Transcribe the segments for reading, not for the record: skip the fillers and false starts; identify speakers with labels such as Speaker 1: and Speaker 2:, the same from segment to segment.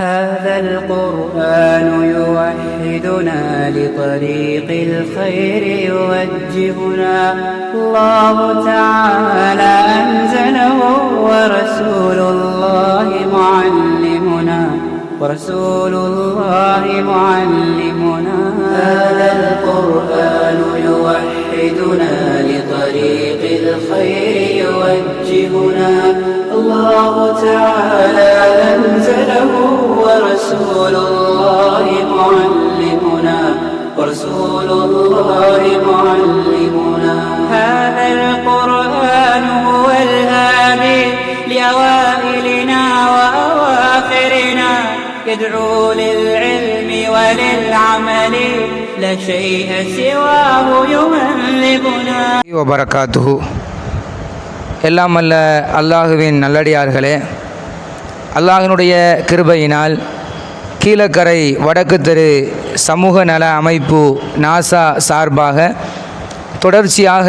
Speaker 1: هذا القرآن يوحدنا لطريق الخير يوجهنا الله تعالى أنزله ورسول الله معلمنا هذا القرآن يوحدنا لطريق الخير يوجهنا الله تعالى أنزله ورسول الله معلمنا هذا القرآن هو الهادي لأوائلنا وأواخرنا يدعو للعلم وللعمل لا شيء سواه يهذبنا
Speaker 2: وبركاته. எல்லாம் அல்ல அல்லாஹுவின் நல்லடியார்களே, அல்லாஹினுடைய கிருபையினால் கீழக்கரை வடக்கு தெரு சமூக நல அமைப்பு நாசா சார்பாக தொடர்ச்சியாக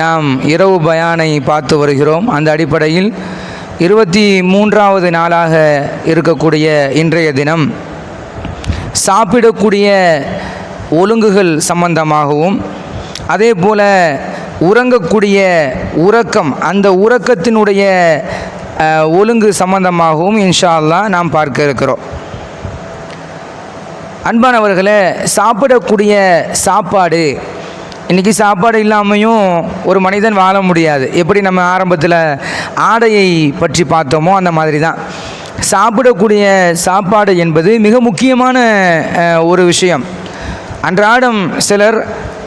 Speaker 2: நாம் இரவு பயானை பார்த்து வருகிறோம். அந்த அடிப்படையில் 23வது நாளாக இருக்கக்கூடிய இன்றைய தினம் சாப்பிடக்கூடிய ஒழுங்குகள் சம்பந்தமாகவும் அதே போல் உறங்கக்கூடிய உறக்கம், அந்த உறக்கத்தினுடைய ஒழுங்கு சம்பந்தமாகவும் இன்ஷா அல்லாஹ் நாம் பார்க்க இருக்கிறோம். அன்பானவர்களே, சாப்பிடக்கூடிய சாப்பாடு, இன்றைக்கி சாப்பாடு இல்லாமையும் ஒரு மனிதன் வாழ முடியாது. எப்படி நம்ம ஆரம்பத்தில் ஆடையை பற்றி பார்த்தோமோ அந்த மாதிரி தான் சாப்பிடக்கூடிய சாப்பாடு என்பது மிக முக்கியமான ஒரு விஷயம். அன்றாடம் சிலர்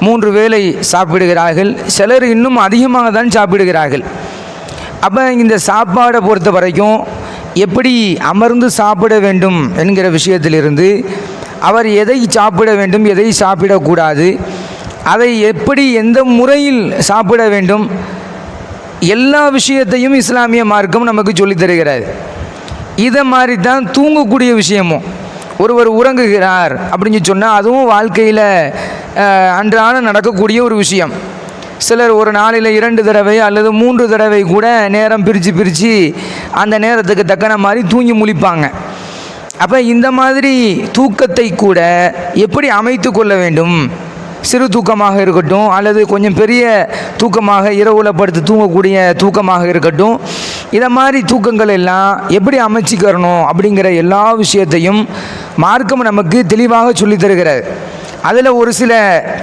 Speaker 2: 3 வேளை சாப்பிடுகிறார்கள், சிலர் இன்னும் அதிகமாக தான் சாப்பிடுகிறார்கள். அப்போ இந்த சாப்பாடை பொறுத்த வரைக்கும் எப்படி அமர்ந்து சாப்பிட வேண்டும் என்கிற விஷயத்திலிருந்து அவர் எதை சாப்பிட வேண்டும், எதை சாப்பிடக்கூடாது, அதை எப்படி எந்த முறையில் சாப்பிட வேண்டும், எல்லா விஷயத்தையும் இஸ்லாமிய மார்க்கம் நமக்கு சொல்லித் தருகிறது. இதை மாதிரி தான் தூங்கக்கூடிய விஷயமும். ஒருவர் உறங்குகிறார் அப்படின்னு சொன்னால் அதுவும் வாழ்க்கையில் அன்றாடம் நடக்கக்கூடிய ஒரு விஷயம். சிலர் ஒரு நாளில் 2 தடவை அல்லது 3 தடவை கூட நேரம் பிரித்து அந்த நேரத்துக்கு தக்கன மாதிரி தூங்கி முழிப்பாங்க. அப்போ இந்த மாதிரி தூக்கத்தை கூட எப்படி அமைத்து கொள்ள வேண்டும், சிறு தூக்கமாக இருக்கட்டும் அல்லது கொஞ்சம் பெரிய தூக்கமாக இரவுல படுத்து தூங்கக்கூடிய தூக்கமாக இருக்கட்டும், இதை மாதிரி தூக்கங்கள் எல்லாம் எப்படி அமைச்சிக்கிறணும் அப்படிங்கிற எல்லா விஷயத்தையும் மார்க்கம் நமக்கு தெளிவாக சொல்லித் தருகிறது. அதில் ஒரு சில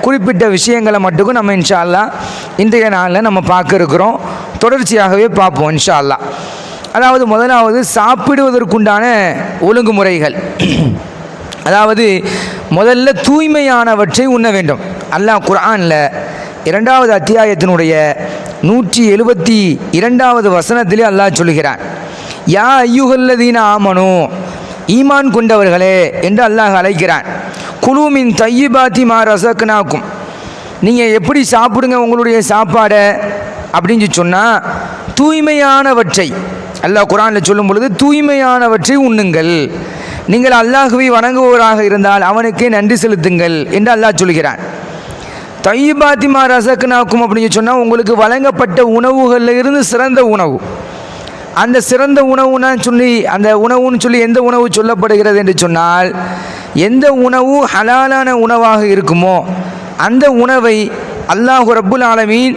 Speaker 2: குறிப்பிட்ட விஷயங்களை மட்டும் நம்ம இன்ஷா அல்லாஹ் இன்றைய நாளில் நம்ம பார்க்க இருக்கிறோம். தொடர்ச்சியாகவே பார்ப்போம் இன்ஷா அல்லாஹ். அதாவது முதலாவது சாப்பிடுவதற்குண்டான ஒழுங்குமுறைகள். அதாவது முதல்ல தூய்மையானவற்றை உண்ண வேண்டும். அல்லாஹ் குர்ஆனில் 2வது அத்தியாயத்தினுடைய 172வது வசனத்திலே அல்லாஹ் சொல்கிறான், யா ஐயுஹல்லதீன ஆமனு, ஈமான் கொண்டவர்களே என்று அல்லாஹ் அழைக்கிறான். குலூமின் தையிபாத்தி மா ரஸக்னாக்கும், நீங்கள் எப்படி சாப்பிடுங்க உங்களுடைய சாப்பாடை அப்படின்னு சொன்னால் தூய்மையானவற்றை அல்லாஹ் குர்ஆனில் சொல்லும் பொழுது தூய்மையானவற்றை உண்ணுங்கள், நீங்கள் அல்லாஹுவை வணங்குவோராக இருந்தால் அவனுக்கே நன்றி செலுத்துங்கள் என்று அல்லாஹ் சொல்கிறான். தையிபாத்தி மா ரஸக்னாக்கும் அப்படின்னு சொன்னால் உங்களுக்கு வழங்கப்பட்ட உணவுகளில் இருந்து சிறந்த உணவு. அந்த சிறந்த உணவுனா சொல்லி அந்த உணவுன்னு சொல்லி எந்த உணவு சொல்லப்படுகிறது என்று சொன்னால், எந்த உணவு ஹலாலான உணவாக இருக்குமோ அந்த உணவை அல்லாஹ் ரப்புல் ஆலமீன்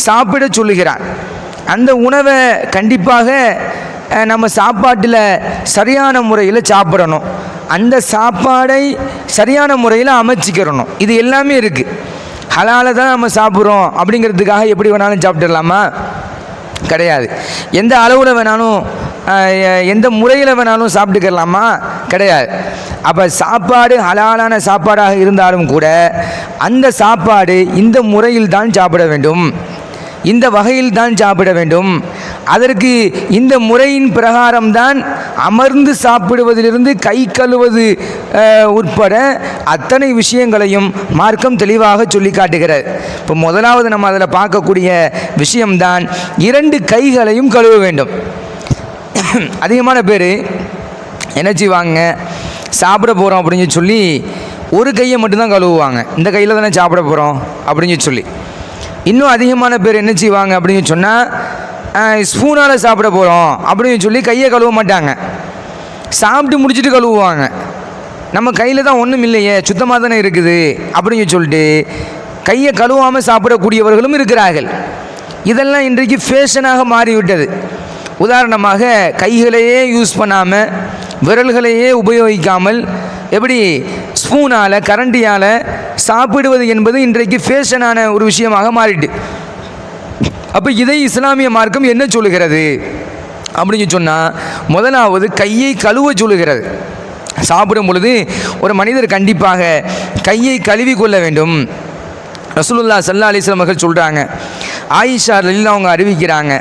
Speaker 2: சாப்பிட சொல்லுகிறான். அந்த உணவை கண்டிப்பாக நம்ம சாப்பாட்டில் சரியான முறையில் சாப்பிடணும், அந்த சாப்பாடை சரியான முறையில் அமைச்சிக்கிறணும். இது எல்லாமே இருக்குது. ஹலாலை தான் நம்ம சாப்பிட்றோம் அப்படிங்கிறதுக்காக எப்படி வேணாலும் சாப்பிட்டுடலாமா? கிடையாது. எந்த அளவில் வேணாலும் எந்த முறையில் வேணாலும் சாப்பிட்டுக்கலாமா? கிடையாது. அப்போ சாப்பாடு ஹலாலான சாப்பாடாக இருந்தாலும் கூட அந்த சாப்பாடு இந்த முறையில் தான் சாப்பிட வேண்டும், இந்த வகையில் தான் சாப்பிட வேண்டும். அதற்கு இந்த முறையின் பிரகாரம்தான் அமர்ந்து சாப்பிடுவதிலிருந்து கை கழுவது உட்பட அத்தனை விஷயங்களையும் மார்க்கம் தெளிவாக சொல்லி காட்டுகிறது. இப்போ முதலாவது நம்ம அதில் பார்க்கக்கூடிய விஷயம்தான் 2 கைகளையும் கழுவ வேண்டும். அதிகமான பேர் என்ன செய்வாங்க, சாப்பிட போகிறோம் அப்படின்னு சொல்லி ஒரு கையை மட்டும்தான் கழுவுவாங்க, இந்த கையில் தானே சாப்பிட போகிறோம் அப்படின்னு சொல்லி. இன்னும் அதிகமான பேர் என்ன செய்வாங்க அப்படின்னு சொன்னால் ஸ்பூனால் சாப்பிட போகிறோம் அப்படின்னு சொல்லி கையை கழுவ மாட்டாங்க. சாப்பிட்டு முடிச்சுட்டு கழுவுவாங்க. நம்ம கையில் தான் ஒன்றும் இல்லையே, சுத்தமாக தானே இருக்குது அப்படின்னு சொல்லிட்டு கையை கழுவாமல் சாப்பிடக்கூடியவர்களும் இருக்கிறார்கள். இதெல்லாம் இன்றைக்கு ஃபேஷனாக மாறிவிட்டது. உதாரணமாக கைகளையே யூஸ் பண்ணாமல், விரல்களையே உபயோகிக்காமல் எப்படி ஸ்பூனால் கரண்டியால் சாப்பிடுவது என்பது இன்றைக்கு ஃபேஷனான ஒரு விஷயமாக மாறிட்டு. அப்போ இதை இஸ்லாமிய மார்க்கம் என்ன சொல்லுகிறது அப்படின்னு சொன்னால், முதலாவது கையை கழுவ சொல்லுகிறது. சாப்பிடும் பொழுது ஒரு மனிதர் கண்டிப்பாக கையை கழுவி கொள்ள வேண்டும். ரசூலுல்லாஹி ஸல்லல்லாஹு அலைஹி வஸல்லம் அவர்கள் சொல்கிறாங்க, ஆயிஷா ரலியல்லாஹு அவங்க அறிவிக்கிறாங்க,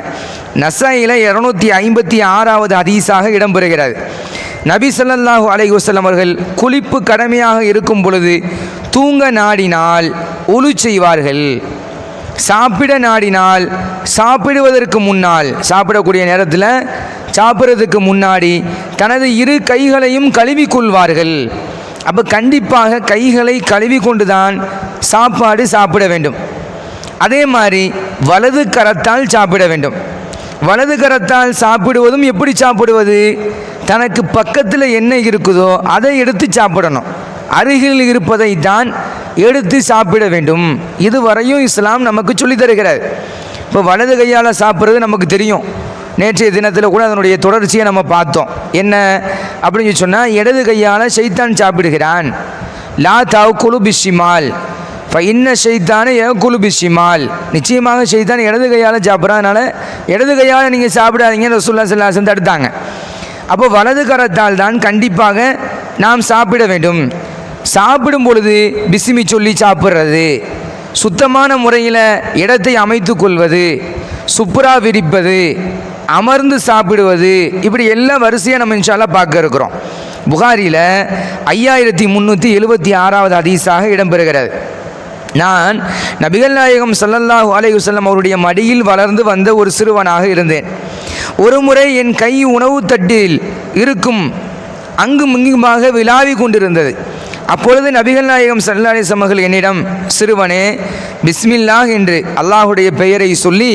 Speaker 2: நசாயில 256வது ஹதீஸாக இடம்பெறுகிறது. நபி ஸல்லல்லாஹு அலைஹி வஸல்லம் அவர்கள் குளிப்பு கடமையாக இருக்கும் பொழுது தூங்க நாடினால் உலு செய்வார்கள். சாப்பிட நாடினால் சாப்பிடுவதற்கு முன்னால், சாப்பிடக்கூடிய நேரத்தில் சாப்பிட்றதுக்கு முன்னாடி தனது இரு கைகளையும் கழுவிக்கொள்வார்கள். அப்போ கண்டிப்பாக கைகளை கழுவி கொண்டு தான் சாப்பாடு சாப்பிட வேண்டும். அதே மாதிரி வலது கரத்தால் சாப்பிட வேண்டும். வலது கரத்தால் சாப்பிடுவதும் எப்படி சாப்பிடுவது? தனக்கு பக்கத்தில் என்ன இருக்குதோ அதை எடுத்து சாப்பிடணும். அருகில் இருப்பதை தான் எடுத்து சாப்பிட வேண்டும். இதுவரையும் இஸ்லாம் நமக்கு சொல்லித் தருகிறது. இப்போ வலது கையால் சாப்பிட்றது நமக்கு தெரியும். நேற்றைய தினத்தில் கூட அதனுடைய தொடர்ச்சியை நம்ம பார்த்தோம். என்ன அப்படின்னு சொன்னால், இடது கையால் ஷைத்தான் சாப்பிடுகிறான். லா தஅக்குலு பிஷ்ஷிமால் இன்ன ஷைத்தான யஅக்குலு பிஷ்ஷிமால், நிச்சயமாக ஷைத்தான் இடது கையால் சாப்பிட்றதுனால இடது கையால் நீங்கள் சாப்பிடாதீங்கன்னு ரசூலுல்லாஹி ஸல்லல்லாஹு அலைஹி வஸல்லம் தடுத்தாங்க. அப்போ வலது கரத்தால் தான் கண்டிப்பாக நாம் சாப்பிட வேண்டும். சாப்பிடும் பொழுது பிஸ்மி சொல்லி சாப்பிட்றது, சுத்தமான முறையில் இடத்தை அமைத்து கொள்வது, சுப்ரா விரிப்பது, அமர்ந்து சாப்பிடுவது, இப்படி எல்லாம் வரிசையாக நம்ம இன்ஷா அல்லாஹ் பார்க்க இருக்கிறோம். புகாரியில் 5376வது ஹதீஸாக இடம்பெறுகிறது. நான் நபிகள் நாயகம் ஸல்லல்லாஹு அலைஹி வஸல்லம் அவருடைய மடியில் வளர்ந்து வந்த ஒரு சிறுவனாக இருந்தேன். ஒரு முறை என் கை உணவு தட்டில் இருக்கும் அங்கும் இங்குமாக விளாவி கொண்டிருந்தது. அப்பொழுது நபிகள் நாயகம் ஸல்லல்லாஹு அலைஹி வஸல்லம் அவர்கள் என்னிடம், சிறுவனே, பிஸ்மில்லாஹ் என்று அல்லாஹுடைய பெயரை சொல்லி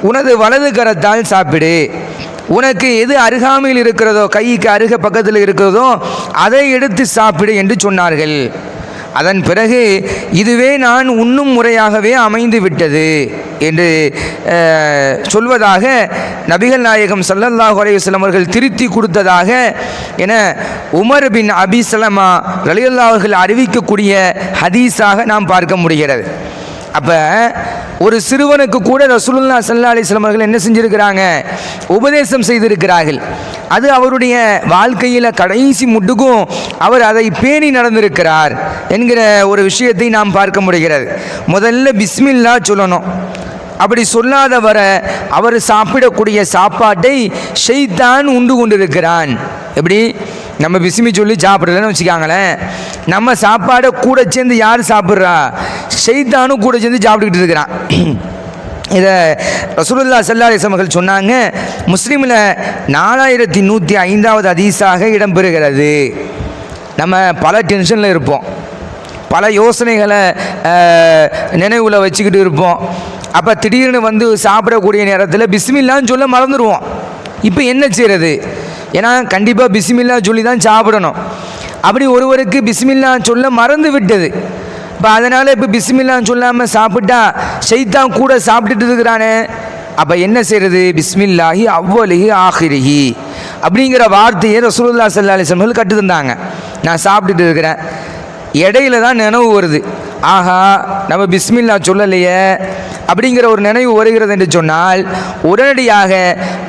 Speaker 2: உனது வலது கரத்தால் சாப்பிடு. உனக்கு எது அருகாமையில் இருக்கிறதோ, கைக்கு அருக பக்கத்தில் இருக்கிறதோ அதை எடுத்து சாப்பிடு என்று சொன்னார்கள். அதன் பிறகு இதுவே நான் உண்ணும் முறையாகவே அமைந்து விட்டது என்று சொல்வதாக நபிகள் நாயகம் ஸல்லல்லாஹு அலைஹி வஸல்லம் அவர்கள் திருத்தி கொடுத்ததாக என உமர் பின் அபி சலமா ரலியல்லாஹு அவர்கள் அறிவிக்கக்கூடிய ஹதீஸாக நாம் பார்க்க முடிகிறது. அப்போ ஒரு சிறுவனுக்கு கூட ரசூலுல்லாஹி ஸல்லல்லாஹு அலைஹி வஸல்லம் அவர்கள் என்ன செஞ்சிருக்கிறாங்க? உபதேசம் செய்திருக்கிறார்கள். அது அவருடைய வாழ்க்கையில் கடைசி முட்டுக்கும் அவர் அதை பேணி நடந்திருக்கிறார் என்கிற ஒரு விஷயத்தை நாம் பார்க்க முடிகிறது. முதல்ல பிஸ்மில்லா சொல்லணும். அப்படி சொல்லாத வர அவர் சாப்பிடக்கூடிய சாப்பாட்டை ஷைத்தான் உண்டு கொண்டிருக்கிறான். எப்படி? நம்ம பிஸ்மி சொல்லி சாப்பிடலன்னு வச்சுக்காங்களேன், நம்ம சாப்பாடை கூட சேர்ந்து யார் சாப்பிட்றா? ஷைத்தானும் கூட சேர்ந்து சாப்பிட்டுக்கிட்டு இருக்கிறான். இதை ரசூலுல்லாஹி ஸல்லல்லாஹு அலைஹி வஸல்லம் அவர்கள் சொன்னாங்க. முஸ்லீமில் 4105வது ஹதீஸாக இடம்பெறுகிறது. நம்ம பல டென்ஷனில் இருப்போம், பல யோசனைகளை நினைவில் வச்சுக்கிட்டு இருப்போம். அப்போ திடீர்னு வந்து சாப்பிடக்கூடிய நேரத்தில் பிஸ்மில்லான்னு சொல்ல மறந்துடுவோம். இப்போ என்ன செய்கிறது? ஏன்னா கண்டிப்பாக பிஸ்மில்லா சொல்லி தான் சாப்பிடணும். அப்படி ஒருவருக்கு பிஸ்மில்லா சொல்ல மறந்து விட்டது. இப்போ அதனால் இப்போ பிஸ்மில்லான்னு சொல்லாமல் சாப்பிட்டா ஷைத்தான் கூட சாப்பிட்டுட்டு இருக்கிறானே. அப்போ என்ன செய்கிறது? பிஸ்மில்லாஹி அவ்வலிஹி ஆஹிரிஹி அப்படிங்கிற வார்த்தையை ரசூலுல்லாஹி ஸல்லல்லாஹு அலைஹி வஸல்லம் கற்று தந்தாங்க. நான் சாப்பிட்டுட்டு இருக்கிறேன், இடையில தான் நினைவு வருது, ஆஹா நம்ம பிஸ்மில்லா சொல்லலையே அப்படிங்கிற ஒரு நினைவு வருகிறது என்று சொன்னால் உடனடியாக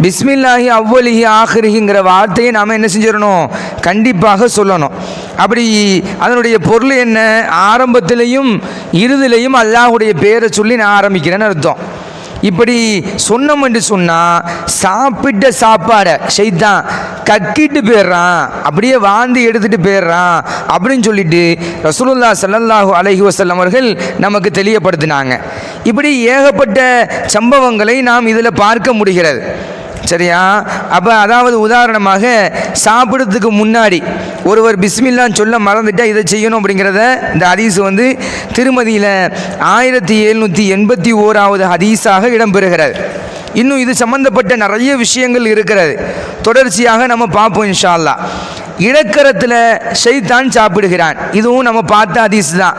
Speaker 2: பிஸ்மில்லாஹி அவ்வலிஹி ஆஹிரிஹிங்கிற வார்த்தையை நாம் என்ன செஞ்சிடணும்? கண்டிப்பாக சொல்லணும். அப்படி அதனுடைய பொருள் என்ன? ஆரம்பத்திலையும் இறுதிலையும் அல்லாஹுடைய பேரை சொல்லி நான் ஆரம்பிக்கிறேன்னு அர்த்தம். இப்படி சொன்னோம் என்று சொன்னால் சாப்பிட்ட சாப்பாடை ஷைத்தான் கக்கிட்டு போயிடுறான், அப்படியே வாந்தி எடுத்துகிட்டு போயிடுறான் அப்படின்னு சொல்லிட்டு ரசூலுல்லாஹி ஸல்லல்லாஹு அலைஹி வஸல்லம் அவர்கள் நமக்கு தெளிவுபடுத்தினாங்க. இப்படி ஏகப்பட்ட சம்பவங்களை நாம் இதில் பார்க்க முடிகிறது. சரியா? அப்போ அதாவது உதாரணமாக சாப்பிட்றதுக்கு முன்னாடி ஒருவர் பிஸ்மில்லான்னு சொல்ல மறந்துட்டால் இதை செய்யணும் அப்படிங்கிறத இந்த ஹதீஸ் வந்து திருமதியில் 1781வது ஹதீஸாக இடம்பெறுகிறது. இன்னும் இது சம்பந்தப்பட்ட நிறைய விஷயங்கள் இருக்கிறது. தொடர்ச்சியாக நம்ம பார்ப்போம் இன்ஷா அல்லாஹ். இடக்கரத்தில் ஷைத்தான் சாப்பிடுகிறான். இதுவும் நம்ம பார்த்த ஹதீஸ் தான்.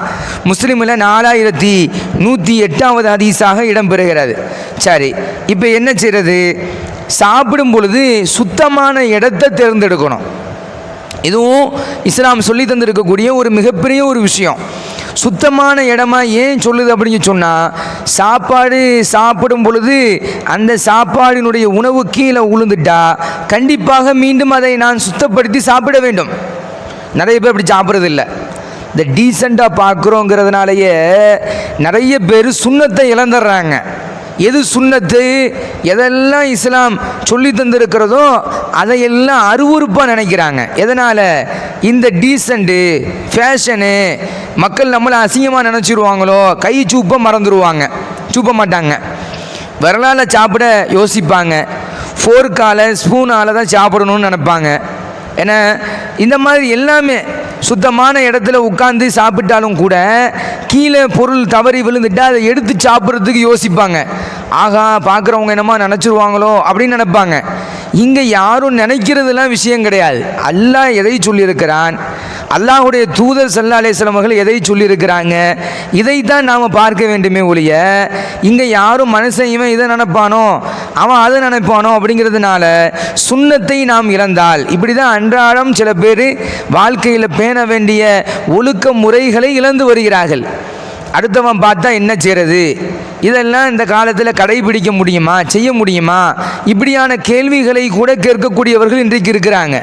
Speaker 2: முஸ்லிமில் 4108வது ஹதீஸாக இடம்பெறுகிறது. சரி, இப்போ என்ன செய்கிறது? சாப்பிடும் பொழுது சுத்தமான இடத்தை தேர்ந்தெடுக்கணும். இதுவும் இஸ்லாம் சொல்லி தந்திருக்கக்கூடிய ஒரு மிகப்பெரிய ஒரு விஷயம். சுத்தமான இடமா ஏன் சொல்லுது அப்படின்னு சொன்னால், சாப்பாடு சாப்பிடும் பொழுது அந்த சாப்பாடினுடைய உணவு கீழே உளுந்துட்டா கண்டிப்பாக மீண்டும் அதை நான் சுத்தப்படுத்தி சாப்பிட வேண்டும். நிறைய பேர் அப்படி சாப்பிட்றதில்லை. இந்த டீசெண்டாக பார்க்குறோங்கிறதுனாலேயே நிறைய பேர் சுன்னத்தை இழந்துடுறாங்க. எது சுன்னத்து, எதெல்லாம் இஸ்லாம் சொல்லி தந்திருக்கிறதோ அதையெல்லாம் அருவருப்பாக நினைக்கிறாங்க. எதனால்? இந்த டீசெண்ட்டு ஃபேஷனு மக்கள் நம்மளை அசிங்கமாக நினச்சிருவாங்களோ, கை சூப்ப மறந்துடுவாங்க, சூப்ப மாட்டாங்க. விரலால் சாப்பிட யோசிப்பாங்க, ஃபோர்க்கால் ஸ்பூனால் தான் சாப்பிடணும்னு நினைப்பாங்க. ஏன்னா இந்த மாதிரி எல்லாமே சுத்தமான இடத்துல உட்காந்து சாப்பிட்டாலும் கூட கீழே பொருள் தவறி விழுந்துட்டா அதை எடுத்து சாப்பிட்றதுக்கு யோசிப்பாங்க. ஆகா, பார்க்குறவங்க என்னமா நினச்சிருவாங்களோ அப்படின்னு நினைப்பாங்க. இங்கே யாரும் நினைக்கிறதுலாம் விஷயம் கிடையாது. அல்லாஹ் எதை சொல்லியிருக்கிறான், அல்லாஹுடைய தூதர் ஸல்லல்லாஹு அலைஹி வஸல்லம் அவர்கள் எதை சொல்லியிருக்கிறாங்க, இதைத்தான் நாம் பார்க்க வேண்டுமே ஒழிய இங்கே யாரும் மனுஷன் இவன் இதை நினைப்பானோ அவன் அதை நினைப்பானோ அப்படிங்கிறதுனால சுன்னத்தை நாம் இழந்தால், இப்படி தான் அன்றாடம் சில பேர் வாழ்க்கையில் பேண வேண்டிய ஒழுக்க முறைகளை இழந்து வருகிறார்கள். அடுத்தவன் பார்த்தா என்ன செய்கிறது, இதெல்லாம் இந்த காலத்தில் கடைபிடிக்க முடியுமா, செய்ய முடியுமா, இப்படியான கேள்விகளை கூட கேட்கக்கூடியவர்கள் இன்றைக்கு இருக்கிறாங்க.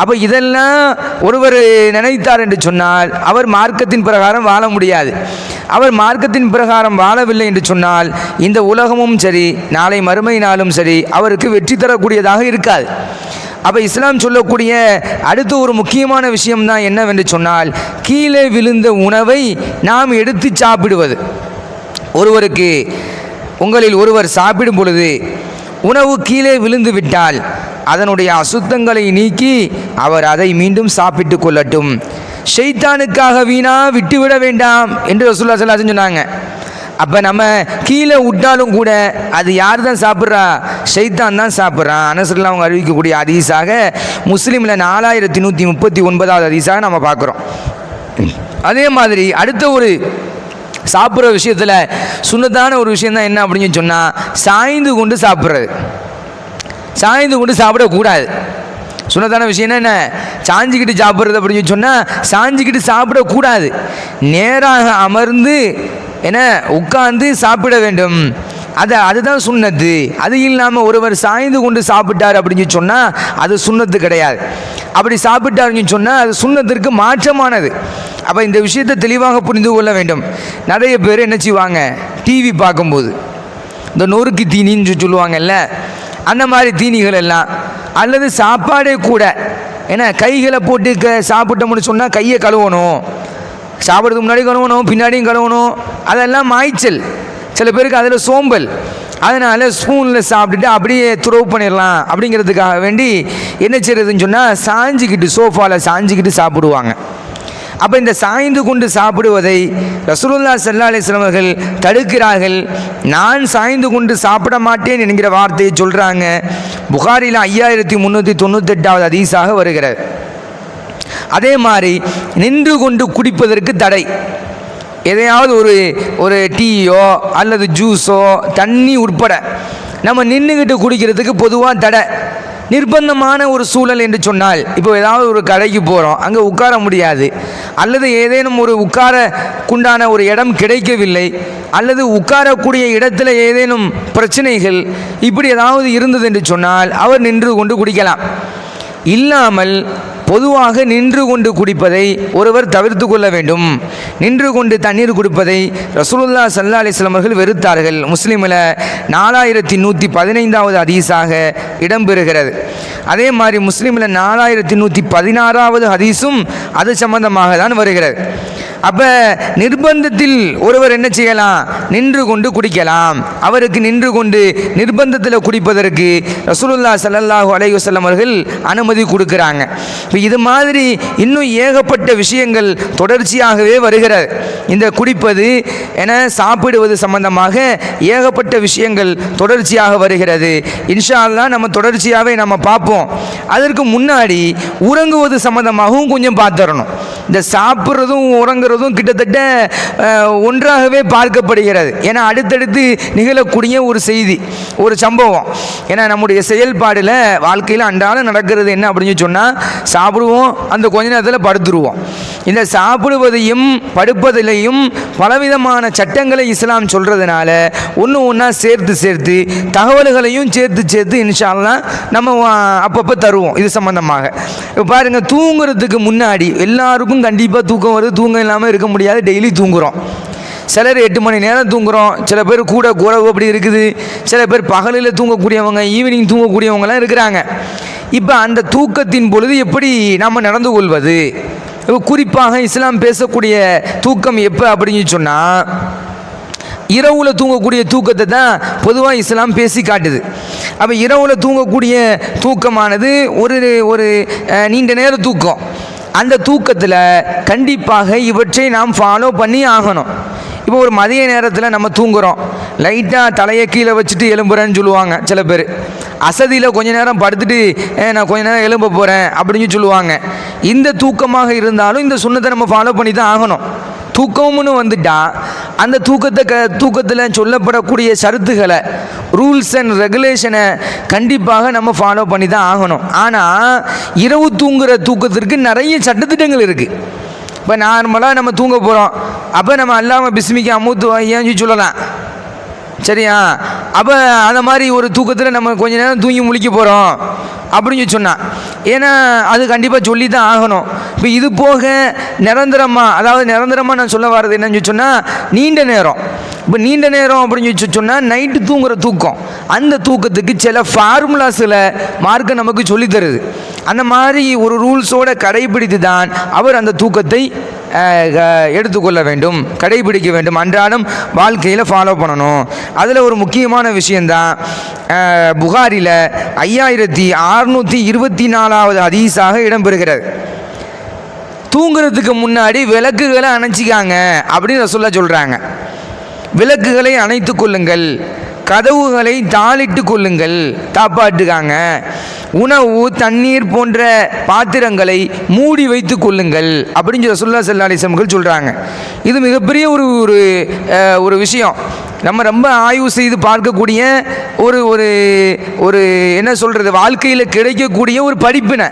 Speaker 2: அப்போ இதெல்லாம் ஒருவர் நினைத்தார் என்று சொன்னால் அவர் மார்க்கத்தின் பிரகாரம் வாழ முடியாது. அவர் மார்க்கத்தின் பிரகாரம் வாழவில்லை என்று சொன்னால் இந்த உலகமும் சரி நாளை மறுமை நாளும் சரி அவருக்கு வெற்றி தரக்கூடியதாக இருக்காது. அப்போ இஸ்லாம் சொல்லக்கூடிய அடுத்த ஒரு முக்கியமான விஷயம்தான் என்னவென்று சொன்னால், கீழே விழுந்த உணவை நாம் எடுத்து சாப்பிடுவது. ஒருவருக்கு உங்களில் ஒருவர் சாப்பிடும் பொழுது உணவு கீழே விழுந்து விட்டால் அதனுடைய அசுத்தங்களை நீக்கி அவர் அதை மீண்டும் சாப்பிட்டு கொள்ளட்டும். ஷைத்தானுக்காக வீணா விட்டுவிட வேண்டாம் என்று ரசூலுல்லாஹி ஸல்லல்லாஹு அலைஹி வஸல்லம் சொன்னாங்க. அப்போ நம்ம கீழே விட்டாலும் கூட அது யார் தான் சாப்பிட்றா? ஷைத்தான் தான் சாப்பிட்றான். அனஸ்ரல்லாஹு அவங்க அறிவிக்கக்கூடிய ஹதீஸாக முஸ்லீமில் 4139வது ஹதீஸாக நம்ம பார்க்குறோம். அதே மாதிரி அடுத்த ஒரு சாப்பிட்ற விஷயத்தில் சுன்னத்தான ஒரு விஷயந்தான் என்ன அப்படின்னு சொன்னால், சாய்ந்து கொண்டு சாப்பிட்றது. சாய்ந்து கொண்டு சாப்பிடக்கூடாது. சுன்னத்தான விஷயம் என்ன? சாஞ்சிக்கிட்டு சாப்பிட்றது அப்படின்னு சொன்னால் சாஞ்சிக்கிட்டு சாப்பிடக்கூடாது. நேராக அமர்ந்து என்ன உட்கார்ந்து சாப்பிட வேண்டும். அதுதான் சுன்னத்து. அது இல்லாமல் ஒருவர் சாய்ந்து கொண்டு சாப்பிட்டார் அப்படின்னு சொன்னால் அது சுன்னத்து கிடையாது. அப்படி சாப்பிட்டாருன்னு சொன்னால் அது சுன்னத்திற்கு மாற்றமானது. அப்போ இந்த விஷயத்தை தெளிவாக புரிந்து கொள்ள வேண்டும். நிறைய பேர் என்ன செய்வாங்க, டிவி பார்க்கும்போது இந்த நொறுக்கு தீனின்னு சொல்லுவாங்கல்ல, அந்த மாதிரி தீனிகள் எல்லாம், அல்லது சாப்பாடே கூட ஏன்னா கைகளை போட்டு சாப்பிட்டோம்னு சொன்னால் கையை கழுவணும், சாப்பிட்றதுக்கு முன்னாடி கழுவணும், பின்னாடியும் கழுவணும். அதெல்லாம் மாய்ச்சல். சில பேருக்கு அதில் சோம்பல். அதனால் ஸ்பூனில் சாப்பிட்டுட்டு அப்படியே த்ரோ பண்ணிடலாம் அப்படிங்கிறதுக்காக வேண்டி என்ன செய்யறதுன்னு சொன்னால் சாஞ்சிக்கிட்டு சோஃபாவில் சாஞ்சிக்கிட்டு சாப்பிடுவாங்க. அப்போ இந்த சாய்ந்து கொண்டு சாப்பிடுவதை ரசூலுல்லாஹி ஸல்லல்லாஹு அலைஹி வஸல்லம் அவர்கள் தடுக்கிறார்கள். நான் சாய்ந்து கொண்டு சாப்பிட மாட்டேன் என்கிற வார்த்தையை சொல்கிறாங்க. புகாரில் 5398வது ஹதீஸாக வருகிறது. அதே மாதிரி நின்று கொண்டு குடிப்பதற்கு தடை. எதையாவது ஒரு டீயோ அல்லது ஜூஸோ தண்ணி உட்பட நம்ம நின்றுக்கிட்டு குடிக்கிறதுக்கு பொதுவாக தடை. நிர்பந்தமான ஒரு சூழல் என்று சொன்னால், இப்போ ஏதாவது ஒரு கடைக்கு போகிறோம், அங்கே உட்கார முடியாது, அல்லது ஏதேனும் ஒரு உட்காரக்குண்டான ஒரு இடம் கிடைக்கவில்லை, அல்லது உட்காரக்கூடிய இடத்துல ஏதேனும் பிரச்சனைகள் இப்படி ஏதாவது இருந்தது என்று சொன்னால் அவர் நின்று கொண்டு குடிக்கலாம். இல்லாமல் பொதுவாக நின்று கொண்டு குடிப்பதை ஒருவர் தவிர்த்து கொள்ள வேண்டும். நின்று கொண்டு தண்ணீர் குடிப்பதை ரசூலுல்லாஹி ஸல்லல்லாஹு அலைஹி வஸல்லம் அவர்கள் வெறுத்தார்கள். முஸ்லிமில் 4115வது ஹதீஸாக இடம்பெறுகிறது. அதே மாதிரி முஸ்லிமில் 4116வது ஹதீஸும் அது சம்பந்தமாக தான் வருகிறது. அப்போ நிர்பந்தத்தில் ஒருவர் என்ன செய்யலாம்? நின்று கொண்டு குடிக்கலாம். அவருக்கு நின்று கொண்டு நிர்பந்தத்தில் குடிப்பதற்கு ரசூலுல்லாஹி ஸல்லல்லாஹு அலைஹி வஸல்லம் அவர்கள் அனுமதி கொடுக்குறாங்க. இப்போ இது மாதிரி இன்னும் ஏகப்பட்ட விஷயங்கள் தொடர்ச்சியாகவே வருகிறது. இந்த குடிப்பது என சாப்பிடுவது சம்பந்தமாக ஏகப்பட்ட விஷயங்கள் தொடர்ச்சியாக வருகிறது. இன்ஷா அல்லாஹ் நம்ம தொடர்ச்சியாகவே நம்ம பார்ப்போம். அதற்கு முன்னாடி உறங்குவது சம்பந்தமாகவும் கொஞ்சம் பார்த்துடணும். இந்த சாப்பிட்றதும் உறங்குறதும் கிட்டத்தட்ட ஒன்றாகவே பார்க்கப்படுகிறது. ஏன்னா அடுத்தடுத்து நிகழக்கூடிய ஒரு செய்தி, ஒரு சம்பவம். ஏன்னா நம்முடைய செயல்பாடில் வாழ்க்கையில் அன்றாடம் நடக்கிறது என்ன அப்படின்னு சொன்னால், சாப்பிடுவோம், அந்த கொஞ்ச நேரத்தில் படுத்துருவோம். இந்த சாப்பிடுவதையும் படுப்பதிலையும் பலவிதமான சட்டங்களை இஸ்லாம் சொல்கிறதுனால ஒன்று ஒன்றா சேர்த்து தகவல்களையும் சேர்த்து இன்ஷா அல்லாஹ் நம்ம அப்பப்போ தருவோம் இது சம்பந்தமாக. இப்போ பாருங்கள், தூங்குறதுக்கு முன்னாடி எல்லாருக்கும் கண்டிப்பாக தூக்கம் வருது. தூக்கம் இல்லாமல் இருக்க முடியாது. டெய்லி தூங்குகிறோம். சிலர் 8 மணி நேரம் தூங்குகிறோம். சில பேர் கூட அப்படி இருக்குது. சில பேர் பகலில் தூங்கக்கூடியவங்க, ஈவினிங் தூங்கக்கூடியவங்களாம் இருக்கிறாங்க. இப்போ அந்த தூக்கத்தின் பொழுது எப்படி நாம் நடந்து கொள்வது? இப்போ குறிப்பாக இஸ்லாம் பேசக்கூடிய தூக்கம் எப்போ அப்படின்னு சொன்னால், இரவில் தூங்கக்கூடிய தூக்கத்தை தான் பொதுவாக இஸ்லாம் பேசி காட்டுது. அப்போ இரவில் தூங்கக்கூடிய தூக்கமானது ஒரு நீண்ட நேர தூக்கம். அந்த தூக்கத்தில் கண்டிப்பாக இவற்றை நாம் ஃபாலோ பண்ணி ஆகணும். இப்போ ஒரு மதிய நேரத்தில் நம்ம தூங்குகிறோம், லைட்டாக தலையை கீழே வச்சுட்டு எழும்புறேன்னு சொல்லுவாங்க சில பேர். அசதியில் கொஞ்ச நேரம் படுத்துட்டு நான் கொஞ்ச நேரம் எழும்ப போகிறேன் அப்படின்னு சொல்லுவாங்க. இந்த தூக்கமாக இருந்தாலும் இந்த சுன்னத்தை நம்ம ஃபாலோ பண்ணி தான் ஆகணும். தூக்கம்னு வந்துட்டா அந்த தூக்கத்தில் சொல்லப்படக்கூடிய ஷரத்துகளை, ரூல்ஸ் அண்ட் ரெகுலேஷனை கண்டிப்பாக நம்ம ஃபாலோ பண்ணி தான் ஆகணும். ஆனால் இரவு தூங்குகிற தூக்கத்திற்கு நிறைய சட்டத்திட்டங்கள் இருக்குது. இப்போ நார்மலாக நம்ம தூங்க போகிறோம், அப்போ நம்ம அல்லாமல் பிஸ்மிக்கு அமுத்து ஏன்னு சொல்லலாம், சரியா? அப்போ அந்த மாதிரி ஒரு தூக்கத்தில் நம்ம கொஞ்ச நேரம் தூங்கி முழிக்க போகிறோம் அப்படின்னு சொன்னால், ஏன்னா அது கண்டிப்பாக சொல்லி தான் ஆகணும். இப்போ இது போக நிரந்தரமாக நான் சொல்ல வர்றது என்னன்னு சொன்னால், நீண்ட நேரம். இப்போ நீண்ட நேரம் அப்படின்னு சொன்னால் நைட்டு தூங்குகிற தூக்கம். அந்த தூக்கத்துக்கு சில ஃபார்முலாஸில் மார்க்க நமக்கு சொல்லித்தருது. அந்த மாதிரி ஒரு ரூல்ஸோடு கடைபிடித்து தான் அவர் அந்த தூக்கத்தை எடுத்துக்கொள்ள வேண்டும், கடைபிடிக்க வேண்டும், அன்றாடம் வாழ்க்கையில் ஃபாலோ பண்ணணும். அதில் ஒரு முக்கியமான விஷயந்தான் புகாரில் 5624வது ஹதீஸாக இடம்பெறுகிறது. தூங்குறதுக்கு முன்னாடி விளக்குகளை அணைச்சிக்காங்க அப்படின்னு ரசூலுல்லாஹ் சொல்கிறாங்க. விளக்குகளை அணைத்து கொள்ளுங்கள், கதவுகளை தாளிட்டு கொள்ளுங்கள், தாப்பாட்டுக்காங்க. உணவு, தண்ணீர் போன்ற பாத்திரங்களை மூடி வைத்து கொள்ளுங்கள் அப்படின்னு ரசூலுல்லாஹி ஸல்லல்லாஹு அலைஹி வஸல்லம் சொல்கிறாங்க. இது மிகப்பெரிய ஒரு விஷயம். நம்ம ரொம்ப ஆய்வு செய்து பார்க்கக்கூடிய ஒரு என்ன சொல்கிறது, வாழ்க்கையில் கிடைக்கக்கூடிய ஒரு படிப்பினை.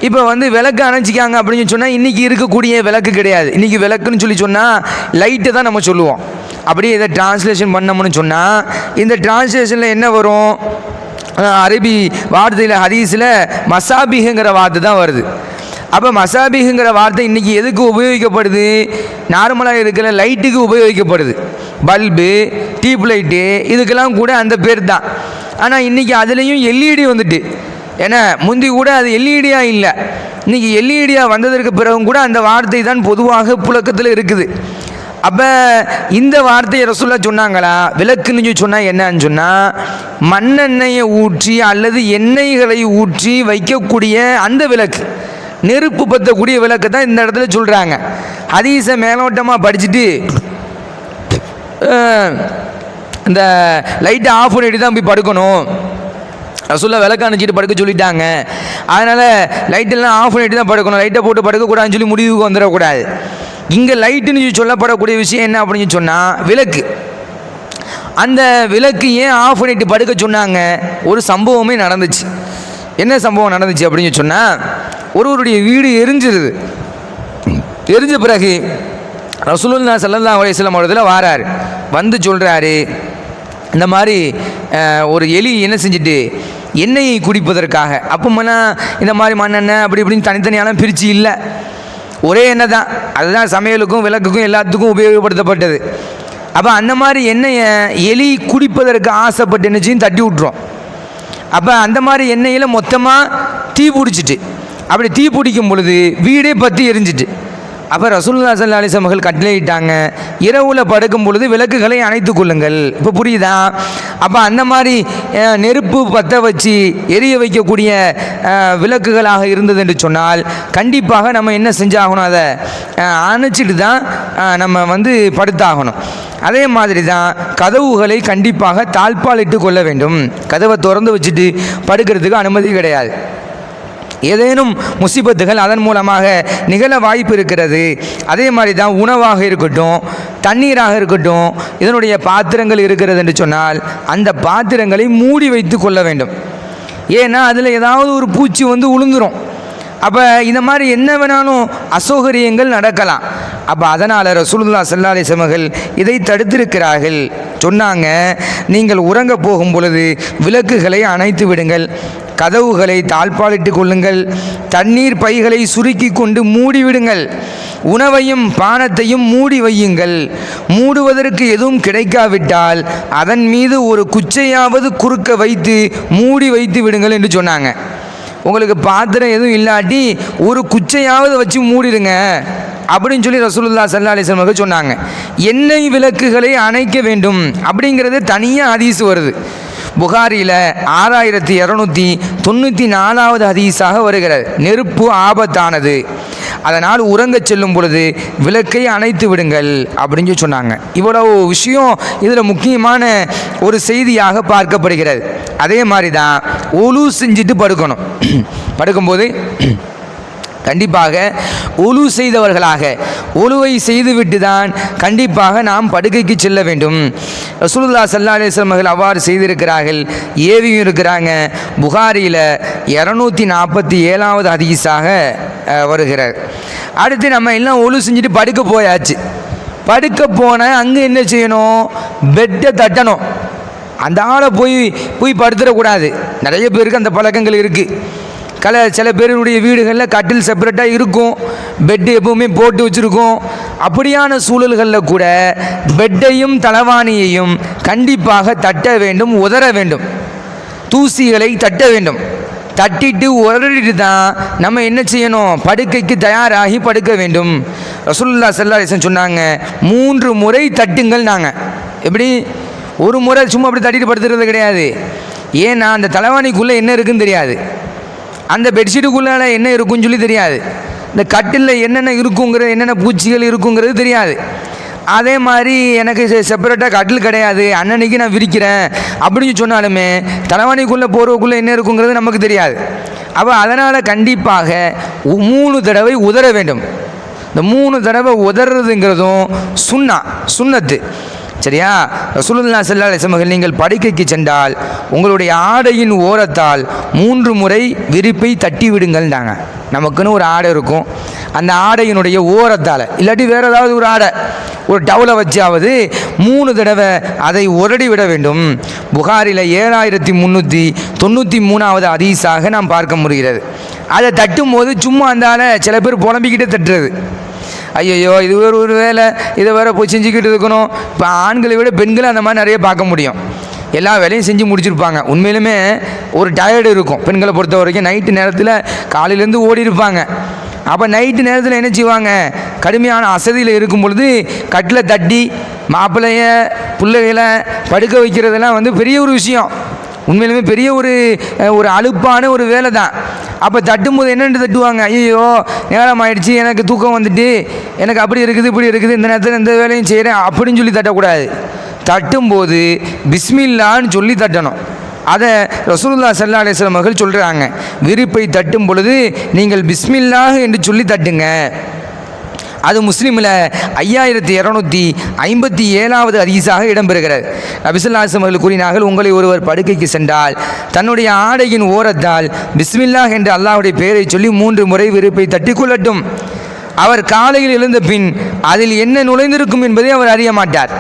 Speaker 2: இப்போ விளக்கு அணைச்சிக்காங்க அப்படின்னு சொன்னால் இன்றைக்கி இருக்கக்கூடிய விளக்கு கிடையாது. இன்றைக்கி விளக்குன்னு சொன்னால் லைட்டை தான் நம்ம சொல்லுவோம். அப்படியே இதை டிரான்ஸ்லேஷன் பண்ணோம்னு சொன்னால் இந்த டிரான்ஸ்லேஷனில் என்ன வரும்? அரபி வார்த்தையில் ஹதீஸில் மசாபிஹுங்கிற வார்த்தை தான் வருது. அப்போ மசாபிஹுங்கிற வார்த்தை இன்றைக்கி எதுக்கு உபயோகிக்கப்படுது? நார்மலாக இருக்கிற லைட்டுக்கு உபயோகிக்கப்படுது. பல்பு, டியூப் லைட்டு, இதுக்கெல்லாம் கூட அந்த பேர் தான். ஆனால் இன்றைக்கி அதுலேயும் எல்இடி வந்துட்டு. ஏன்னா முந்தி கூட அது எல்இடியாக இல்லை, இன்றைக்கி எல்இடியாக வந்ததற்கு பிறகும் கூட அந்த வார்த்தை தான் பொதுவாக புழக்கத்தில் இருக்குது. அப்போ இந்த வார்த்தையை ரசூலுல்லாஹ் சொன்னாங்களா? விளக்குன்னு சொன்னால் என்னன்னு சொன்னால், மண்ணெண்ணெயை ஊற்றி அல்லது எண்ணெய்களை ஊற்றி வைக்கக்கூடிய அந்த விளக்கு, நெருப்பு பற்றக்கூடிய விளக்கு தான் இந்த இடத்துல சொல்கிறாங்க. ஹதீஸை மேலோட்டமாக படிச்சுட்டு இந்த லைட்டை ஆஃப் பண்ணிட்டு தான் போய் படுக்கணும், ரசூலுல்லாஹ் விளக்கு அணைச்சிட்டு படுக்க சொல்லிட்டாங்க, அதனால் லைட்டெல்லாம் ஆஃப் பண்ணிட்டு தான் படுக்கணும், லைட்டை போட்டு படுக்கக்கூடாதுன்னு சொல்லி முடிவுக்கு வந்துடக்கூடாது. இங்கே லைட்டுன்னு சொல்லப்படக்கூடிய விஷயம் என்ன அப்படின்னு சொன்னால் விளக்கு. அந்த விளக்கு ஏன் ஆஃப் பண்ணிட்டு படுக்க சொன்னாங்க? ஒரு சம்பவமே நடந்துச்சு. என்ன சம்பவம் நடந்துச்சு அப்படின்னு சொன்னால், ஒருவருடைய வீடு எரிஞ்சிருது. எரிஞ்ச பிறகு ரசூலுல்லாஹி ஸல்லல்லாஹு அலைஹி வஸல்லம் அவர்கள் வாராரு, வந்து சொல்கிறாரு, இந்த மாதிரி ஒரு எலி என்ன செஞ்சுட்டு எண்ணெயை குடிப்பதற்காக. அப்போமெல்லாம் இந்த மாதிரி மண்ணெண்ணெய் அப்படி இப்படின்னு தனித்தனியாலாம் பிரித்து இல்லை, ஒரே எண்ணெய் தான். அதுதான் சமையலுக்கும் விளக்குக்கும் எல்லாத்துக்கும் உபயோகப்படுத்தப்பட்டது. அப்போ அந்த மாதிரி எண்ணெயை எலி குடிப்பதற்கு ஆசைப்பட்டு என்னச்சின்னு தட்டி விட்டுரும். அப்போ அந்த மாதிரி எண்ணெயில் மொத்தமாக தீ பிடிச்சிட்டு, அப்படி தீ பிடிக்கும் பொழுது வீடே பற்றி எரிஞ்சிட்டு. அப்போ ரசூலுல்லாஹி ஸல்லல்லாஹு அலைஹி வஸல்லம் அவர்கள் கட்டளையிட்டாங்க, இரவில் படுக்கும் பொழுது விளக்குகளை அணைத்து கொள்ளுங்கள். இப்போ புரியுதா? அப்போ அந்த மாதிரி நெருப்பு பற்ற வச்சு எரிய வைக்கக்கூடிய விளக்குகளாக இருந்தது என்று சொன்னால் கண்டிப்பாக நம்ம என்ன செஞ்சாகணும், அதை அணைச்சிட்டு தான் நம்ம படுத்தாகணும். அதே மாதிரி தான் கதவுகளை கண்டிப்பாக தாழ்பாலிட்டு கொள்ள வேண்டும். கதவை திறந்து வச்சுட்டு படுக்கிறதுக்கு அனுமதி கிடையாது. ஏதேனும் முசிபத்துகள் அதன் மூலமாக நிகழ வாய்ப்பு இருக்கிறது. அதே மாதிரி தான் உணவாக இருக்கட்டும், தண்ணீராக இருக்கட்டும், இதனுடைய பாத்திரங்கள் இருக்கிறது என்று சொன்னால் அந்த பாத்திரங்களை மூடி வைத்து கொள்ள வேண்டும். ஏன்னா அதில் ஏதாவது ஒரு பூச்சி உளுந்துரும். அப்போ இந்த மாதிரி என்ன வேணாலும் அசௌகரியங்கள் நடக்கலாம். அப்போ அதனால் ரசூலுல்லாஹி ஸல்லல்லாஹு அலைஹி வஸல்லம் இதை தடுத்திருக்கிறார்கள். சொன்னாங்க, நீங்கள் உறங்க போகும் பொழுது விளக்குகளை அணைத்து விடுங்கள், கதவுகளை தாழ்பாலிட்டு கொள்ளுங்கள், தண்ணீர் பைகளை சுருக்கி கொண்டு மூடிவிடுங்கள், உணவையும் பானத்தையும் மூடி வையுங்கள். மூடுவதற்கு எதுவும் கிடைக்காவிட்டால் அதன் மீது ஒரு குச்சையாவது குறுக்க வைத்து மூடி வைத்து விடுங்கள் என்று சொன்னாங்க. உங்களுக்கு பாத்திரம் எதுவும் இல்லாட்டி ஒரு குச்சையாவது வச்சு மூடிடுங்க அப்படின்னு சொல்லி ரசூலுல்லாஹி ஸல்லல்லாஹு அலைஹி வஸல்லம் சொன்னாங்க. எண்ணெய் விளக்குகளை அணைக்க வேண்டும் அப்படிங்கிறது தனியாக ஹதீஸ் வருது. புகாரியில் 6294வது ஹதீஸாக வருகிறது. நெருப்பு ஆபத்தானது, அதனால் உறங்கச் செல்லும் பொழுது விளக்கை அணைத்து விடுங்கள் அப்படின்னு சொன்னாங்க. இவ்வளவு விஷயம் இதில் முக்கியமான ஒரு செய்தியாக பார்க்கப்படுகிறது. அதே மாதிரி தான் ஒலு செஞ்சுட்டு படுக்கணும். படுக்கும்போது கண்டிப்பாக ஒலு செய்தவர்களாக, ஒலுவை செய்துவிட்டு தான் கண்டிப்பாக நாம் படுக்கைக்கு செல்ல வேண்டும். ரசூலுல்லாஹி ஸல்லல்லாஹு அலைஹி வஸல்லம் அவ்வாறு செய்திருக்கிறார்கள், ஏவியும் இருக்கிறாங்க. புகாரியில் 247வது ஹதீஸாக வருகிறார். அடுத்து நம்ம எல்லாம் ஒலு செஞ்சுட்டு படுக்க போயாச்சு. படுக்க போன அங்கே என்ன செய்யணும்? பெட்டை தட்டணும். அந்த ஆளை போய் படுத்துடக்கூடாது. நிறைய பேருக்கு அந்த பழக்கங்கள் இருக்குது. சில பேருடைய வீடுகளில் கட்டில் செப்பரேட்டாக இருக்கும், பெட்டு எப்பவுமே போட்டு வச்சுருக்கோம். அப்படியான சூழல்களில் கூட பெட்டையும் தலவாணியையும் கண்டிப்பாக தட்ட வேண்டும், உதற வேண்டும். தூசிகளை தட்ட வேண்டும். தட்டிட்டு உதறிட்டு தான் நம்ம என்ன செய்யணும்? படுக்கைக்கு தயாராகி படுக்க வேண்டும். ரசூலுல்லாஹி ஸல்லல்லாஹு அலைஹி வஸல்லம் சொன்னாங்க, 3 முறை தட்டுங்கள். நாங்கள் எப்படி ஒரு முறை சும்மா அப்படி தட்டிட்டு படுத்துறது கிடையாது. ஏன்னா அந்த தலவாணிக்குள்ளே என்ன இருக்குன்னு தெரியாது, அந்த பெட்ஷீட்டுக்குள்ளே என்ன இருக்குன்னு சொல்லி தெரியாது, இந்த கட்டிலில் என்னென்ன இருக்குங்கிறது, என்னென்ன பூச்சிகள் இருக்குங்கிறது தெரியாது. அதே மாதிரி எனக்கு செப்பரேட்டாக கட்டில் கிடையாது, அன்னன்னைக்கு நான் விரிக்கிறேன் அப்படின்னு சொன்னாலுமே தலவாணிக்குள்ளே போகிறவுக்குள்ளே என்ன இருக்குங்கிறது நமக்கு தெரியாது. அப்போ அதனால் கண்டிப்பாக 3 தடவை உதற வேண்டும். இந்த 3 தடவை உதறதுங்கிறதும் சுன்னத்து. சரியா? ரசூலுல்லாஹி ஸல்லல்லாஹு அலைஹி வஸல்லம் நீங்கள் படுக்கைக்கு சென்றால் உங்களுடைய ஆடையின் ஓரத்தால் 3 முறை விரிப்பை தட்டி விடுங்கள்னாங்க. நமக்குன்னு ஒரு ஆடை இருக்கும், அந்த ஆடையினுடைய ஓரத்தால் இல்லாட்டி வேறு ஏதாவது ஒரு ஆடை, ஒரு டவுலை வச்சாவது 3 தடவை அதை உரடி விட வேண்டும். புகாரில் 7393வது ஹதீஸாக நாம் பார்க்க முடிகிறது. அதை தட்டும் போது சும்மா அந்த ஆளை சில பேர் புலம்பிக்கிட்டே தட்டுறது. ஐயோ இது ஒரு வேலை, இதை வேறு போய் செஞ்சுக்கிட்டு இருக்கணும். இப்போ ஆண்களை விட பெண்களை அந்த மாதிரி நிறைய பார்க்க முடியும். எல்லா வேலையும் செஞ்சு முடிச்சிருப்பாங்க. உண்மையிலுமே ஒரு டயர்டு இருக்கும் பெண்களை பொறுத்த வரைக்கும். நைட்டு நேரத்தில் காலையிலேருந்து ஓடி இருப்பாங்க. அப்போ நைட்டு நேரத்தில் என்ன செய்வாங்க? கடுமையான அசதியில் இருக்கும் பொழுது கட்டில் தட்டி மாப்பிள்ளைய பிள்ளைகளை படுக்க வைக்கிறதெல்லாம் பெரிய ஒரு விஷயம். உண்மையிலுமே பெரிய ஒரு அலுப்பான ஒரு வேலை தான். அப்போ தட்டும்போது என்னென்று தட்டுவாங்க? ஐயோ நேரம் ஆயிடுச்சு, எனக்கு தூக்கம் வந்துட்டு, எனக்கு அப்படி இருக்குது இப்படி இருக்குது, இந்த நேரத்தில் இந்த வேலையும் செய்கிறேன் அப்படின்னு சொல்லி தட்டக்கூடாது. தட்டும்போது பிஸ்மில்லான்னு சொல்லி தட்டணும். அதை ரசூலுல்லாஹி ஸல்லல்லாஹு அலைஹி வஸல்லம் அவர்கள் சொல்கிறாங்க, விரிப்பை தட்டும் பொழுது நீங்கள் பிஸ்மில்லாஹ் என்று சொல்லி தட்டுங்க. அது முஸ்லீமில் 5257வது ஹதீஸாக இடம்பெறுகிறது. நபி ஸல்லல்லாஹு அலைஹி வஸல்லம் கூறினார்கள், உங்களை ஒருவர் படுக்கைக்கு சென்றால் தன்னுடைய ஆடையின் ஓரத்தால் பிஸ்மில்லாஹ் என்று அல்லாஹ்வுடைய பெயரை சொல்லி 3 முறை விரிப்பை தட்டி கொள்ளட்டும். அவர் காலையில் எழுந்த பின் அதில் என்ன நுழைந்திருக்கும் என்பதை அவர் அறிய மாட்டார்.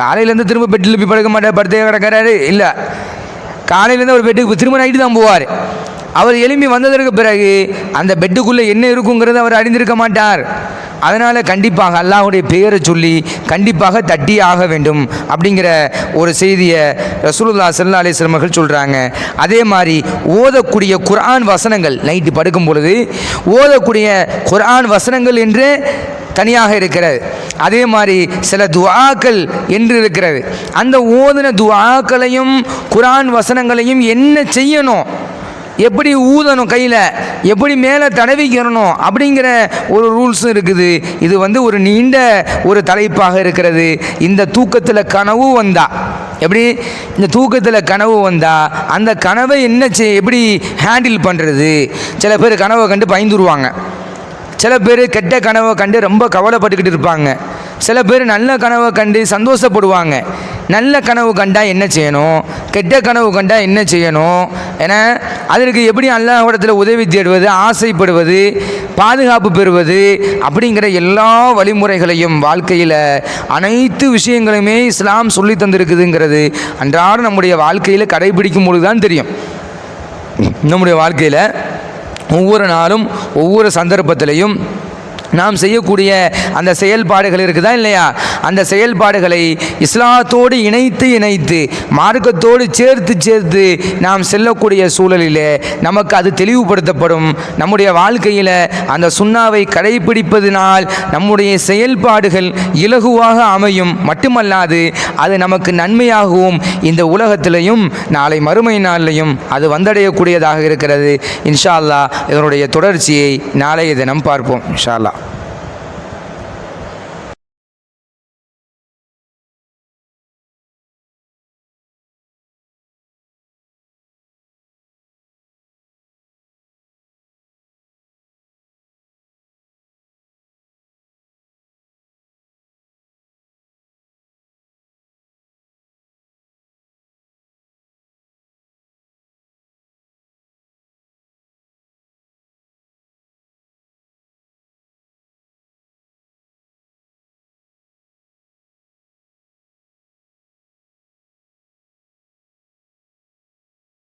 Speaker 2: காலையிலேருந்து திரும்ப பெட்டில் போய் படுக்க மாட்டார், படுத்தே கிடக்கிறாரு இல்லை. காலையிலேருந்து அவர் பெட்டுக்கு திரும்ப நைட்டு தான் போவார். அவர் எழும்பி வந்ததற்கு பிறகு அந்த பெட்டுக்குள்ளே என்ன இருக்குங்கிறது அவர் அறிந்திருக்க மாட்டார். அதனால் கண்டிப்பாக அல்லாஹ்வுடைய பெயரை சொல்லி கண்டிப்பாக தட்டி ஆக வேண்டும் அப்படிங்கிற ஒரு செய்தியை ரசூலுல்லாஹி ஸல்லல்லாஹு அலைஹி வஸல்லம் அவர்கள் சொல்கிறாங்க. அதே மாதிரி ஓதக்கூடிய குர்ஆன் வசனங்கள், நைட்டு படுக்கும் பொழுது ஓதக்கூடிய குர்ஆன் வசனங்கள் என்று தனியாக இருக்கிறது. அதே மாதிரி சில துஆக்கள் என்று இருக்கிறது. அந்த ஓதின துஆக்களையும் குர்ஆன் வசனங்களையும் என்ன செய்யணும், எப்படி ஊதணும், கையில் எப்படி மேலே தடவிக்கிறணும் அப்படிங்கிற ஒரு ரூல்ஸும் இருக்குது. இது ஒரு நீண்ட ஒரு தலைப்பாக இருக்கிறது. இந்த தூக்கத்தில் கனவு வந்தா எப்படி, இந்த தூக்கத்தில் கனவு வந்தால் அந்த கனவை என்ன எப்படி ஹேண்டில் பண்ணுறது. சில பேர் கனவை கண்டு பயந்துருவாங்க, சில பேர் கெட்ட கனவை கண்டு ரொம்ப கவலைப்பட்டுக்கிட்டு இருப்பாங்க, சில பேர் நல்ல கனவை கண்டு சந்தோஷப்படுவாங்க. நல்ல கனவு கண்டா என்ன செய்யணும், கெட்ட கனவு கண்டா என்ன செய்யணும், ஏன்னா அதற்கு எப்படி அல்லாஹ்விடத்தில் உதவி தேடுவது, ஆசைப்படுவது, பாதுகாப்பு பெறுவது அப்படிங்கிற எல்லா வழிமுறைகளையும் வாழ்க்கையில் அனைத்து விஷயங்களுமே இஸ்லாம் சொல்லி தந்திருக்குதுங்கிறது அன்றாடம் நம்முடைய வாழ்க்கையில் கடைபிடிக்கும் பொழுது தான் தெரியும். நம்முடைய வாழ்க்கையில் ஒவ்வொரு நாளும் ஒவ்வொரு சந்தர்ப்பத்திலையும் நாம் செய்யக்கூடிய அந்த செயல்பாடுகள் இருக்குதா இல்லையா, அந்த செயல்பாடுகளை இஸ்லாத்தோடு இணைத்து மார்க்கத்தோடு சேர்த்து நாம் செல்லக்கூடிய சூழலில் நமக்கு அது தெளிவுபடுத்தப்படும். நம்முடைய வாழ்க்கையில் அந்த சுன்னாவை கடைபிடிப்பதனால் நம்முடைய செயல்பாடுகள் இலகுவாக அமையும். மட்டுமல்லாது அது நமக்கு நன்மையாகவும் இந்த உலகத்திலையும் நாளை மறுமை நாளிலையும் அது வந்தடையக்கூடியதாக இருக்கிறது. இன்ஷா அல்லாஹ் இதனுடைய தொடர்ச்சியை நாளைய தினம் பார்ப்போம் இன்ஷா அல்லாஹ்.